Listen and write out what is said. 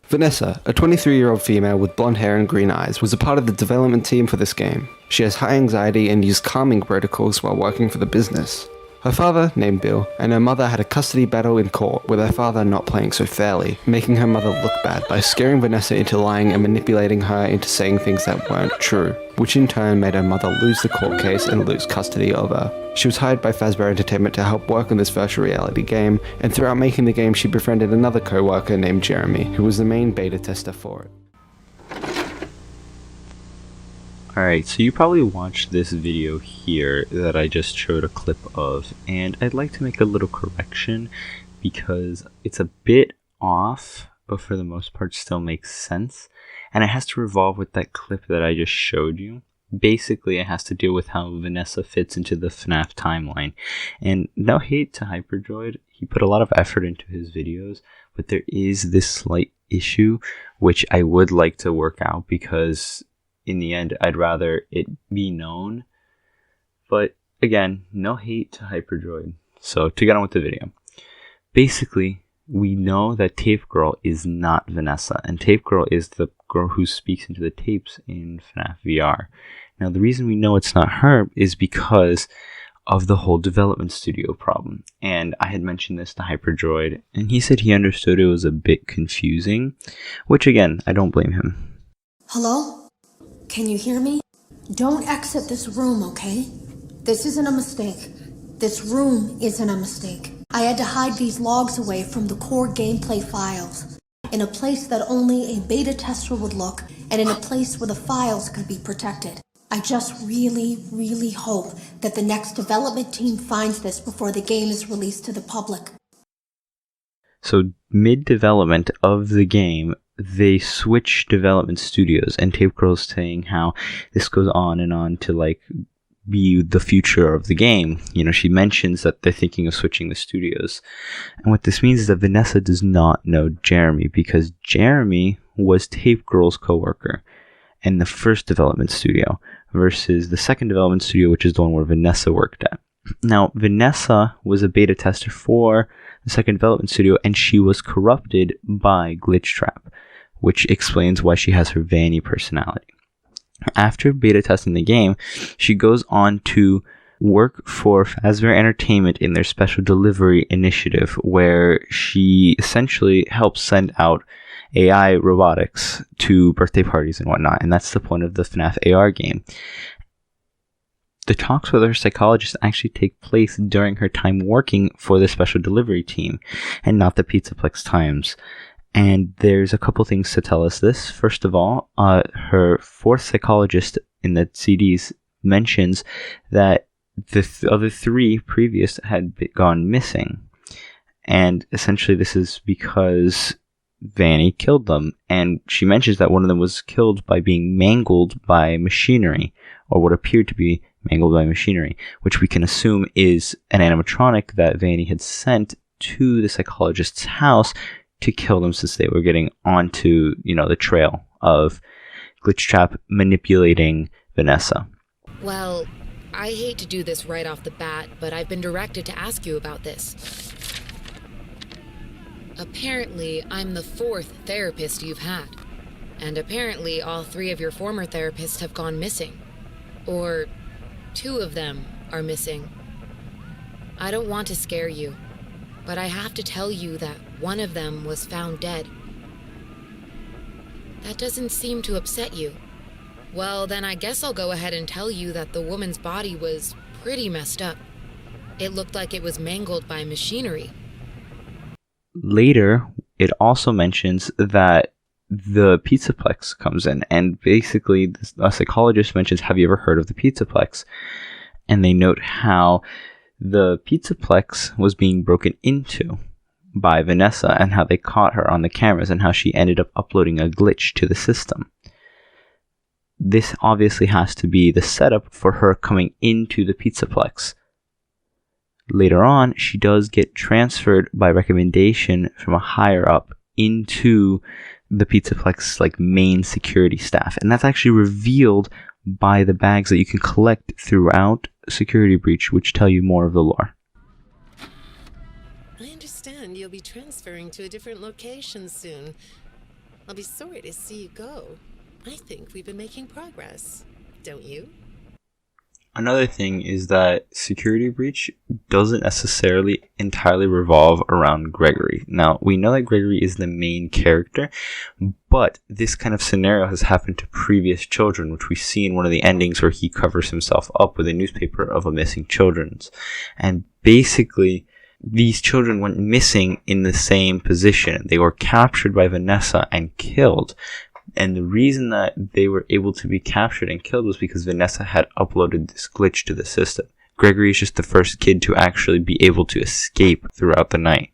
Vanessa, a 23-year-old female with blonde hair and green eyes, was a part of the development team for this game. She has high anxiety and used calming protocols while working for the business. Her father, named Bill, and her mother had a custody battle in court with her father not playing so fairly, making her mother look bad by scaring Vanessa into lying and manipulating her into saying things that weren't true, which in turn made her mother lose the court case and lose custody of her. She was hired by Fazbear Entertainment to help work on this virtual reality game, and throughout making the game she befriended another co-worker named Jeremy, who was the main beta tester for it. Alright, so you probably watched this video here that I just showed a clip of, and I'd like to make a little correction because it's a bit off, but for the most part still makes sense, and it has to revolve with that clip that I just showed you. Basically, it has to deal with how Vanessa fits into the FNAF timeline, and no hate to Droid, he put a lot of effort into his videos, but there is this slight issue which I would like to work out because in the end, I'd rather it be known. But again, no hate to Droid. So to get on with the video. Basically, we know that Tape Girl is not Vanessa. And Tape Girl is the girl who speaks into the tapes in FNAF VR. Now the reason we know it's not her is because of the whole development studio problem. And I had mentioned this to Droid, and he said he understood it was a bit confusing. Which again, I don't blame him. Hello? Can you hear me? Don't exit this room, okay? This isn't a mistake. This room isn't a mistake. I had to hide these logs away from the core gameplay files, in a place that only a beta tester would look, and in a place where the files could be protected. I just really hope that the next development team finds this before the game is released to the public. So mid-development of the game, they switch development studios, and Tape Girl's saying how this goes on and on to like be the future of the game. You know, she mentions that they're thinking of switching the studios. And what this means is that Vanessa does not know Jeremy, because Jeremy was Tape Girl's coworker in the first development studio versus the second development studio, which is the one where Vanessa worked at. Now, Vanessa was a beta tester for the second development studio, and she was corrupted by Glitchtrap, which explains why she has her Vanny personality. After beta testing the game, she goes on to work for Fazbear Entertainment in their special delivery initiative, where she essentially helps send out AI robotics to birthday parties and whatnot, and that's the point of the FNAF AR game. The talks with her psychologist actually take place during her time working for the special delivery team, and not the Pizzaplex times. And there's a couple things to tell us this. First of all, her fourth psychologist in the CDs mentions that the other three previous had gone missing. And essentially this is because Vanny killed them. And she mentions that one of them was killed by being mangled by machinery, or what appeared to be mangled by machinery, which we can assume is an animatronic that Vanny had sent to the psychologist's house to kill them, since they were getting onto, the trail of Glitchtrap manipulating Vanessa. Well, I hate to do this right off the bat, but I've been directed to ask you about this. Apparently, I'm the fourth therapist you've had. And apparently, all three of your former therapists have gone missing. Or 2 of them are missing. I don't want to scare you, but I have to tell you that one of them was found dead. That doesn't seem to upset you. Well, then I guess I'll go ahead and tell you that the woman's body was pretty messed up. It looked like it was mangled by machinery. Later, it also mentions that the Pizzaplex comes in, and basically a psychologist mentions, have you ever heard of the Pizzaplex? And they note how the Pizzaplex was being broken into by Vanessa, and how they caught her on the cameras, and how she ended up uploading a glitch to the system. This obviously has to be the setup for her coming into the Pizzaplex. Later on, she does get transferred by recommendation from a higher up into the Pizzaplex main security staff, and that's actually revealed by the bags that you can collect throughout Security Breach, which tell you more of the lore. I understand you'll be transferring to a different location soon. I'll be sorry to see you go. I think we've been making progress. Don't you? Another thing is that Security Breach doesn't necessarily entirely revolve around Gregory. Now, we know that Gregory is the main character, but this kind of scenario has happened to previous children, which we see in one of the endings where he covers himself up with a newspaper of a missing children's. And basically, these children went missing in the same position. They were captured by Vanessa and killed. And the reason that they were able to be captured and killed was because Vanessa had uploaded this glitch to the system. Gregory is just the first kid to actually be able to escape throughout the night.